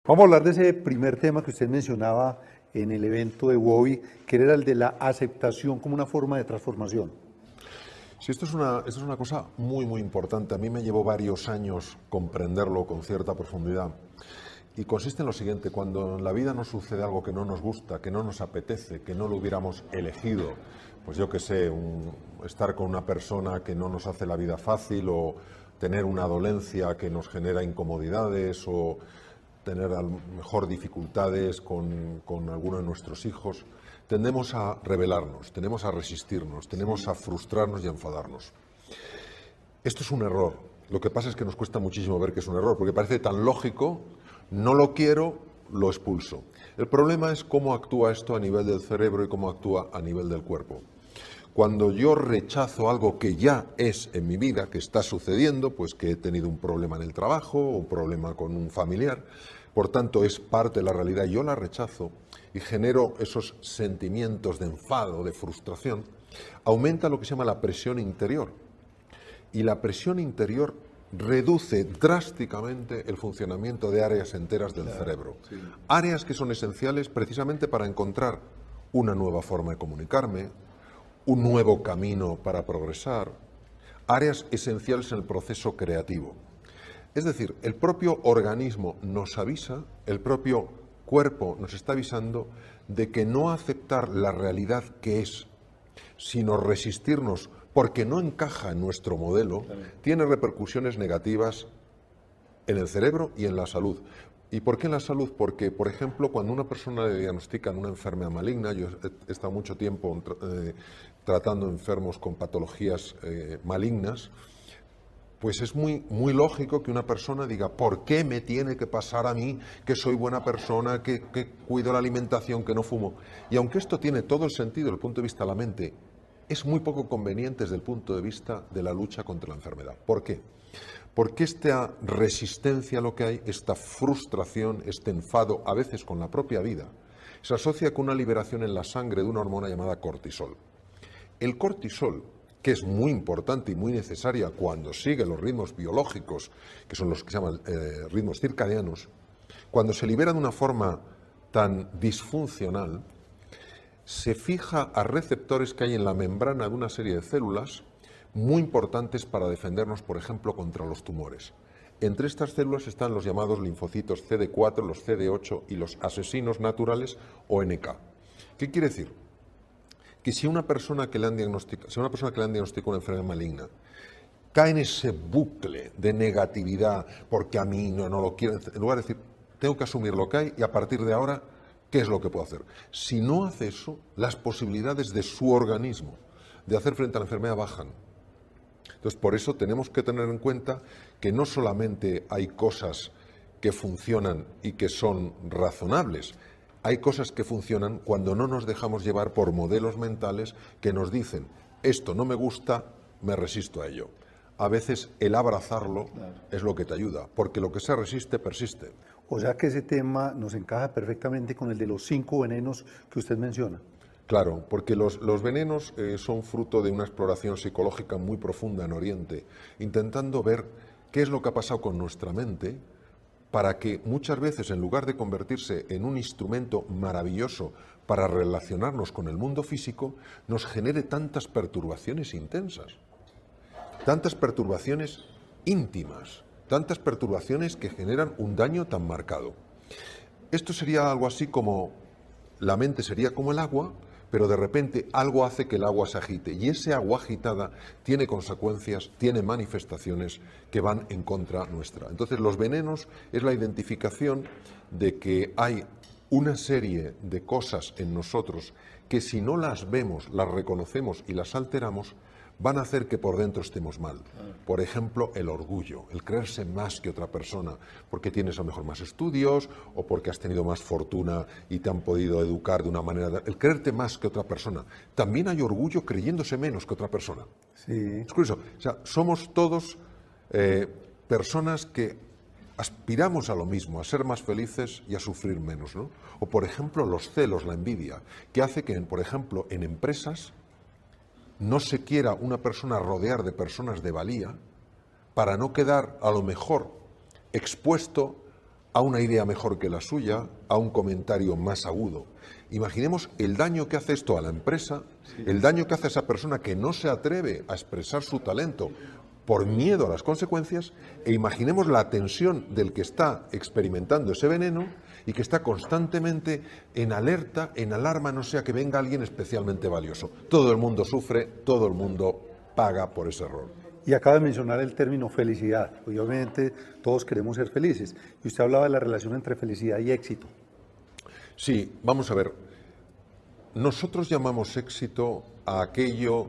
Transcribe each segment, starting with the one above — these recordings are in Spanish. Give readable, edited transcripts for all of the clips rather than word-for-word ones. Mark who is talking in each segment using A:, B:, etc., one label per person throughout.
A: Vamos a hablar de ese primer tema que usted mencionaba en el evento de WOBI, que era el de la aceptación como una forma de transformación.
B: Sí, esto es una cosa muy importante. A mí me llevó varios años comprenderlo con cierta profundidad. Y consiste en lo siguiente: cuando en la vida nos sucede algo que no nos gusta, que no nos apetece, que no lo hubiéramos elegido, pues yo qué sé, estar con una persona que no nos hace la vida fácil, o tener una dolencia que nos genera incomodidades, o tener a lo mejor dificultades con alguno de nuestros hijos, tendemos a rebelarnos, tendemos a resistirnos, tendemos a frustrarnos y a enfadarnos. Esto es un error. Lo que pasa es que nos cuesta muchísimo ver que es un error, porque parece tan lógico: no lo quiero, lo expulso. El problema es cómo actúa esto a nivel del cerebro y cómo actúa a nivel del cuerpo. Cuando yo rechazo algo que ya es en mi vida, que está sucediendo, pues que he tenido un problema en el trabajo, o un problema con un familiar, por tanto es parte de la realidad, yo la rechazo y genero esos sentimientos de enfado, de frustración, aumenta lo que se llama la presión interior. Y la presión interior reduce drásticamente el funcionamiento de áreas enteras del cerebro. Sí. Áreas que son esenciales precisamente para encontrar una nueva forma de comunicarme, un nuevo camino para progresar, áreas esenciales en el proceso creativo. Es decir, el propio organismo nos avisa, el propio cuerpo nos está avisando de que no aceptar la realidad que es, sino resistirnos porque no encaja en nuestro modelo, tiene repercusiones negativas en el cerebro y en la salud. ¿Y por qué en la salud? Porque, por ejemplo, cuando una persona le diagnostican una enfermedad maligna, yo he estado mucho tiempo tratando enfermos con patologías malignas, pues es muy lógico que una persona diga: ¿por qué me tiene que pasar a mí, que soy buena persona, que cuido la alimentación, que no fumo? Y aunque esto tiene todo el sentido desde el punto de vista de la mente, es muy poco conveniente desde el punto de vista de la lucha contra la enfermedad. ¿Por qué? Porque esta resistencia a lo que hay, esta frustración, este enfado, a veces con la propia vida, se asocia con una liberación en la sangre de una hormona llamada cortisol. El cortisol, que es muy importante y muy necesaria cuando sigue los ritmos biológicos, que son los que se llaman ritmos circadianos, cuando se libera de una forma tan disfuncional, se fija a receptores que hay en la membrana de una serie de células muy importantes para defendernos, por ejemplo, contra los tumores. Entre estas células están los llamados linfocitos CD4, los CD8 y los asesinos naturales o NK. ¿Qué quiere decir? Que si una persona que le han diagnosticado una enfermedad maligna cae en ese bucle de negatividad, porque a mí no lo quiero, en lugar de decir, tengo que asumir lo que hay y a partir de ahora, ¿qué es lo que puedo hacer? Si no hace eso, las posibilidades de su organismo de hacer frente a la enfermedad bajan. Entonces, por eso tenemos que tener en cuenta que no solamente hay cosas que funcionan y que son razonables, hay cosas que funcionan cuando no nos dejamos llevar por modelos mentales que nos dicen: esto no me gusta, me resisto a ello. A veces el abrazarlo es lo que te ayuda, porque lo que se resiste, persiste.
A: O sea que ese tema nos encaja perfectamente con el de los 5 venenos que usted menciona.
B: Claro, porque los venenos son fruto de una exploración psicológica muy profunda en Oriente, intentando ver qué es lo que ha pasado con nuestra mente para que muchas veces, en lugar de convertirse en un instrumento maravilloso para relacionarnos con el mundo físico, nos genere tantas perturbaciones intensas, tantas perturbaciones íntimas, tantas perturbaciones que generan un daño tan marcado. Esto sería algo así como: la mente sería como el agua, pero de repente algo hace que el agua se agite, y ese agua agitada tiene consecuencias, tiene manifestaciones que van en contra nuestra. Entonces, los venenos es la identificación de que hay una serie de cosas en nosotros que, si no las vemos, las reconocemos y las alteramos, van a hacer que por dentro estemos mal. Por ejemplo, el orgullo, el creerse más que otra persona, porque tienes a lo mejor más estudios o porque has tenido más fortuna y te han podido educar de una manera... El creerte más que otra persona. También hay orgullo creyéndose menos que otra persona.
A: Sí.
B: Es curioso. O sea, somos todos personas que aspiramos a lo mismo, a ser más felices y a sufrir menos, ¿no? O, por ejemplo, los celos, la envidia, que hace que, por ejemplo, en empresas no se quiera una persona rodear de personas de valía para no quedar a lo mejor expuesto a una idea mejor que la suya, a un comentario más agudo. Imaginemos el daño que hace esto a la empresa, el daño que hace a esa persona que no se atreve a expresar su talento por miedo a las consecuencias, e imaginemos la tensión del que está experimentando ese veneno y que está constantemente en alerta, en alarma, no sea que venga alguien especialmente valioso. Todo el mundo sufre, todo el mundo paga por ese error.
A: Y acaba de mencionar el término felicidad. Obviamente todos queremos ser felices. Y usted hablaba de la relación entre felicidad y éxito.
B: Sí, vamos a ver. Nosotros llamamos éxito a aquello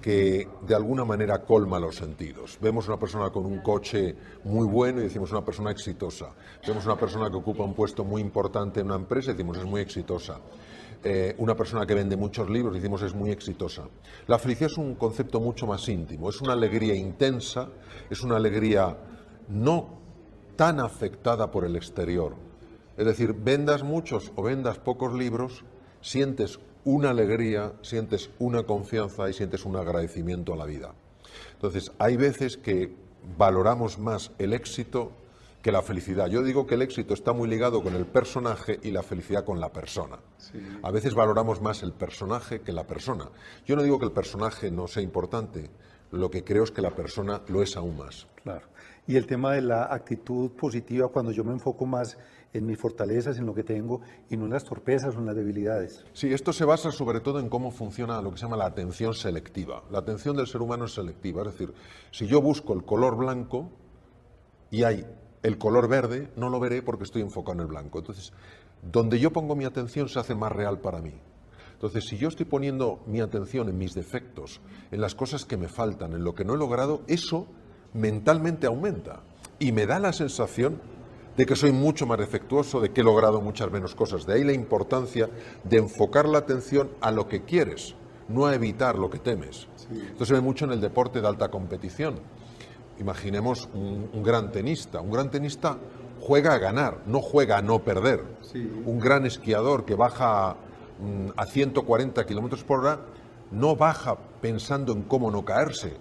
B: que de alguna manera colma los sentidos. Vemos una persona con un coche muy bueno y decimos una persona exitosa. Vemos una persona que ocupa un puesto muy importante en una empresa y decimos es muy exitosa. Una persona que vende muchos libros y decimos es muy exitosa. La felicidad es un concepto mucho más íntimo, es una alegría intensa, es una alegría no tan afectada por el exterior. Es decir, vendas muchos o vendas pocos libros, sientes una alegría, sientes una confianza y sientes un agradecimiento a la vida. Entonces, hay veces que valoramos más el éxito que la felicidad. Yo digo que el éxito está muy ligado con el personaje y la felicidad con la persona. Sí. A veces valoramos más el personaje que la persona. Yo no digo que el personaje no sea importante, lo que creo es que la persona lo es aún más.
A: Claro. Y el tema de la actitud positiva, cuando yo me enfoco más en mis fortalezas, en lo que tengo, y no en las torpezas o en las debilidades.
B: Sí, esto se basa sobre todo en cómo funciona lo que se llama la atención selectiva. La atención del ser humano es selectiva, es decir, si yo busco el color blanco y hay el color verde, no lo veré porque estoy enfocado en el blanco. Entonces, donde yo pongo mi atención se hace más real para mí. Entonces, si yo estoy poniendo mi atención en mis defectos, en las cosas que me faltan, en lo que no he logrado, eso mentalmente aumenta y me da la sensación de que soy mucho más defectuoso, de que he logrado muchas menos cosas. De ahí la importancia de enfocar la atención a lo que quieres, no a evitar lo que temes. Sí. Esto se ve mucho en el deporte de alta competición. Imaginemos un gran tenista. Un gran tenista juega a ganar, no juega a no perder. Sí. Un gran esquiador que baja a 140 kilómetros por hora no baja pensando en cómo no caerse,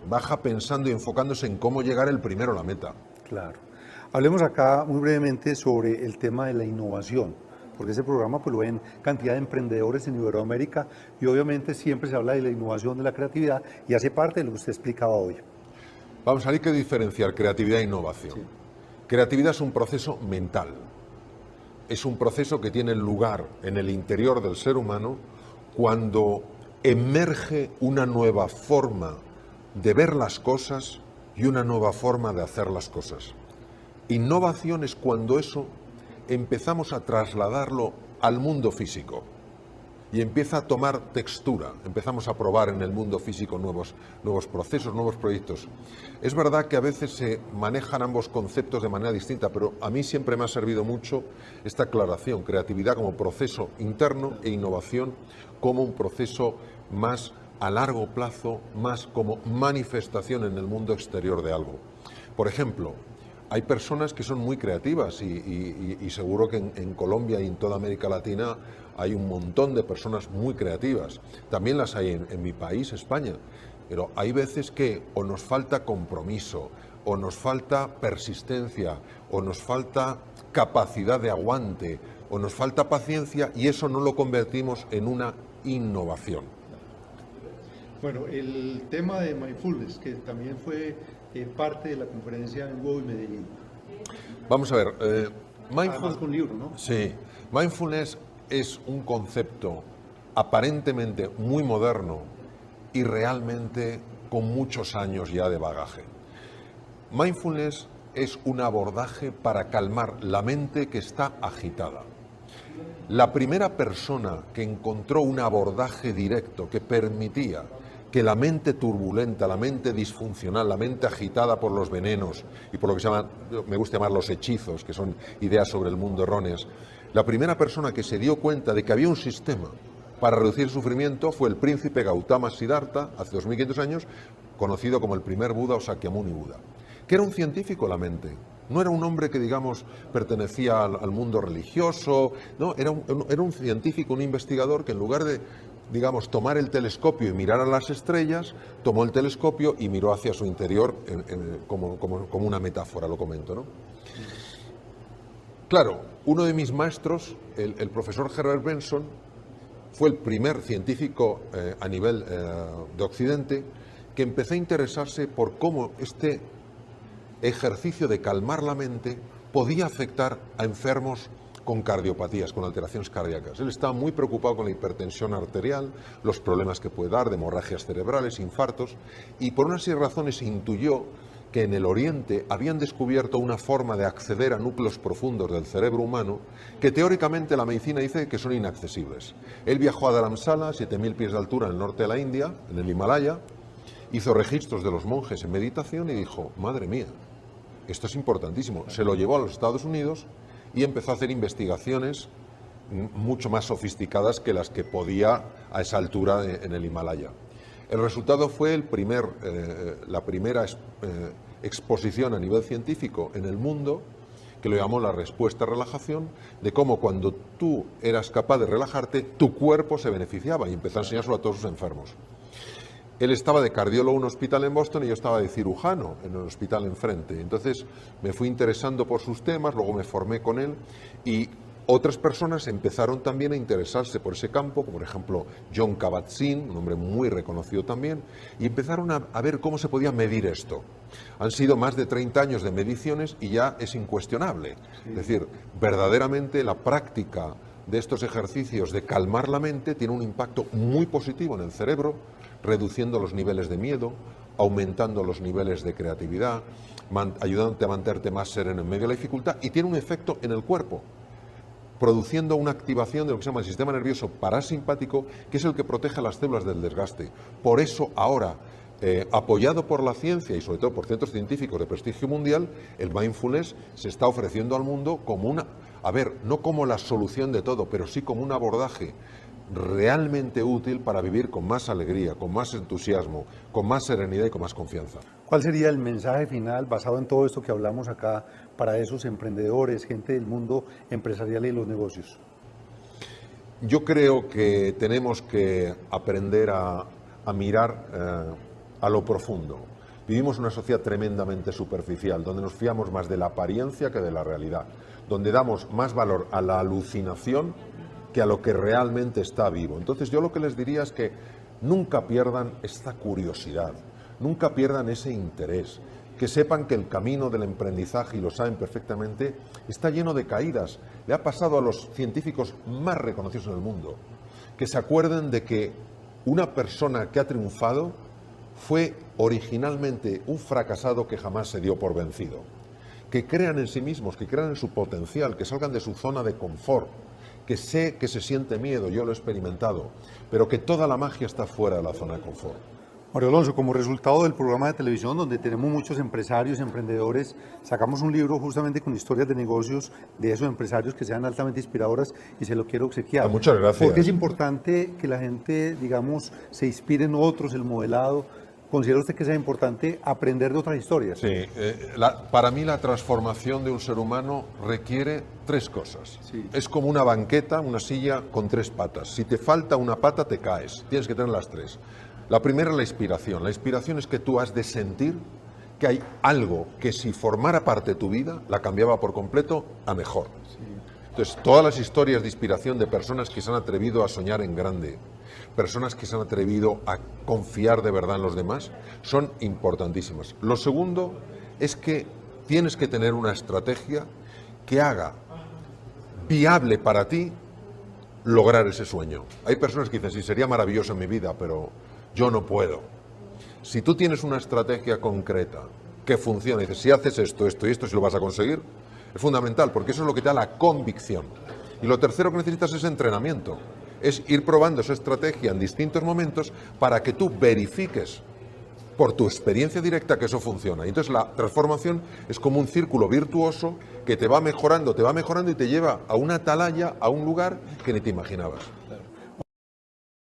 B: baja pensando y enfocándose en cómo llegar el primero a la meta.
A: Claro. Hablemos acá muy brevemente sobre el tema de la innovación, porque ese programa pues, lo ven cantidad de emprendedores en Iberoamérica y obviamente siempre se habla de la innovación, de la creatividad y hace parte de lo que usted explicaba hoy.
B: Vamos, hay que diferenciar creatividad e innovación. Sí. Creatividad es un proceso mental, es un proceso que tiene lugar en el interior del ser humano cuando emerge una nueva forma de ver las cosas y una nueva forma de hacer las cosas. Innovación es cuando eso empezamos a trasladarlo al mundo físico y empieza a tomar textura, empezamos a probar en el mundo físico nuevos procesos, nuevos proyectos. Es verdad que a veces se manejan ambos conceptos de manera distinta, pero a mí siempre me ha servido mucho esta aclaración, creatividad como proceso interno e innovación como un proceso más a largo plazo, más como manifestación en el mundo exterior de algo. Por ejemplo, hay personas que son muy creativas y seguro que en Colombia y en toda América Latina hay un montón de personas muy creativas. También las hay en mi país, España. Pero hay veces que o nos falta compromiso, o nos falta persistencia, o nos falta capacidad de aguante, o nos falta paciencia y eso no lo convertimos en una innovación.
A: Bueno, el tema de mindfulness, que también fue parte de la conferencia en WOW y Medellín.
B: Vamos a ver,
A: Además con un libro, ¿no?
B: Sí, mindfulness es un concepto aparentemente muy moderno y realmente con muchos años ya de bagaje. Mindfulness es un abordaje para calmar la mente que está agitada. La primera persona que encontró un abordaje directo que permitía que la mente turbulenta, la mente disfuncional, la mente agitada por los venenos y por lo que se llama, me gusta llamar los hechizos, que son ideas sobre el mundo erróneas, la primera persona que se dio cuenta de que había un sistema para reducir el sufrimiento fue el príncipe Gautama Siddhartha, hace 2500 años, conocido como el primer Buda o Sakyamuni Buda, que era un científico la mente. No era un hombre que, digamos, pertenecía al mundo religioso, no, era un científico, un investigador que en lugar de, digamos, tomar el telescopio y mirar a las estrellas, tomó el telescopio y miró hacia su interior como una metáfora, lo comento, ¿no? Claro, uno de mis maestros, el profesor Herbert Benson, fue el primer científico a nivel de Occidente que empezó a interesarse por cómo este ejercicio de calmar la mente podía afectar a enfermos con cardiopatías, con alteraciones cardíacas. Él estaba muy preocupado con la hipertensión arterial, los problemas que puede dar de hemorragias cerebrales, infartos, y por una serie de razones intuyó que en el Oriente habían descubierto una forma de acceder a núcleos profundos del cerebro humano que teóricamente la medicina dice que son inaccesibles. Él viajó a Dharamsala, 7.000 pies de altura en el norte de la India, en el Himalaya, hizo registros de los monjes en meditación y dijo, madre mía, esto es importantísimo. Se lo llevó a los Estados Unidos y empezó a hacer investigaciones mucho más sofisticadas que las que podía a esa altura en el Himalaya. El resultado fue la primera exposición a nivel científico en el mundo, que lo llamó la respuesta a relajación, de cómo cuando tú eras capaz de relajarte, tu cuerpo se beneficiaba, y empezó a enseñárselo a todos sus enfermos. Él estaba de cardiólogo en un hospital en Boston y yo estaba de cirujano en el hospital enfrente. Entonces me fui interesando por sus temas, luego me formé con él y otras personas empezaron también a interesarse por ese campo, como por ejemplo Jon Kabat-Zinn, un hombre muy reconocido también, y empezaron a ver cómo se podía medir esto. Han sido más de 30 años de mediciones y ya es incuestionable. Es decir, verdaderamente la práctica de estos ejercicios de calmar la mente tiene un impacto muy positivo en el cerebro, reduciendo los niveles de miedo, aumentando los niveles de creatividad, ayudándote a mantenerte más sereno en medio de la dificultad, y tiene un efecto en el cuerpo, produciendo una activación de lo que se llama el sistema nervioso parasimpático, que es el que protege a las células del desgaste. Por eso ahora, apoyado por la ciencia y sobre todo por centros científicos de prestigio mundial, el mindfulness se está ofreciendo al mundo como no como la solución de todo, pero sí como un abordaje realmente útil para vivir con más alegría, con más entusiasmo, con más serenidad y con más confianza.
A: ¿Cuál sería el mensaje final basado en todo esto que hablamos acá para esos emprendedores, gente del mundo empresarial y los negocios?
B: Yo creo que tenemos que aprender a mirar a lo profundo. Vivimos una sociedad tremendamente superficial, donde nos fiamos más de la apariencia que de la realidad, donde damos más valor a la alucinación que a lo que realmente está vivo. Entonces yo lo que les diría es que nunca pierdan esta curiosidad, nunca pierdan ese interés, que sepan que el camino del emprendizaje, y lo saben perfectamente, está lleno de caídas. Le ha pasado a los científicos más reconocidos en el mundo, que se acuerden de que una persona que ha triunfado fue originalmente un fracasado que jamás se dio por vencido. Que crean en sí mismos, que crean en su potencial, que salgan de su zona de confort, que sé que se siente miedo, yo lo he experimentado, pero que toda la magia está fuera de la zona de confort.
A: Mario Alonso, como resultado del programa de televisión donde tenemos muchos empresarios, emprendedores, sacamos un libro justamente con historias de negocios de esos empresarios que sean altamente inspiradoras y se lo quiero obsequiar.
B: Muchas gracias.
A: Porque es importante que la gente, digamos, se inspire en otros, el modelado. ¿Considera usted que sea importante aprender de otras historias?
B: Sí, para mí la transformación de un ser humano requiere tres cosas.
A: Sí.
B: Es como una banqueta, una silla con tres patas. Si te falta una pata, te caes. Tienes que tener las tres. La primera es la inspiración. La inspiración es que tú has de sentir que hay algo que si formara parte de tu vida, la cambiaba por completo a mejor. Sí. Entonces, todas las historias de inspiración de personas que se han atrevido a soñar en grande, personas que se han atrevido a confiar de verdad en los demás, son importantísimas. Lo segundo es que tienes que tener una estrategia que haga viable para ti lograr ese sueño. Hay personas que dicen, sí, sería maravilloso en mi vida, pero yo no puedo. Si tú tienes una estrategia concreta que funciona, y dices, si haces esto, esto y esto, si lo vas a conseguir, es fundamental, porque eso es lo que te da la convicción. Y lo tercero que necesitas es entrenamiento. Es ir probando esa estrategia en distintos momentos para que tú verifiques por tu experiencia directa que eso funciona. Y entonces la transformación es como un círculo virtuoso que te va mejorando y te lleva a una atalaya, a un lugar que ni te imaginabas.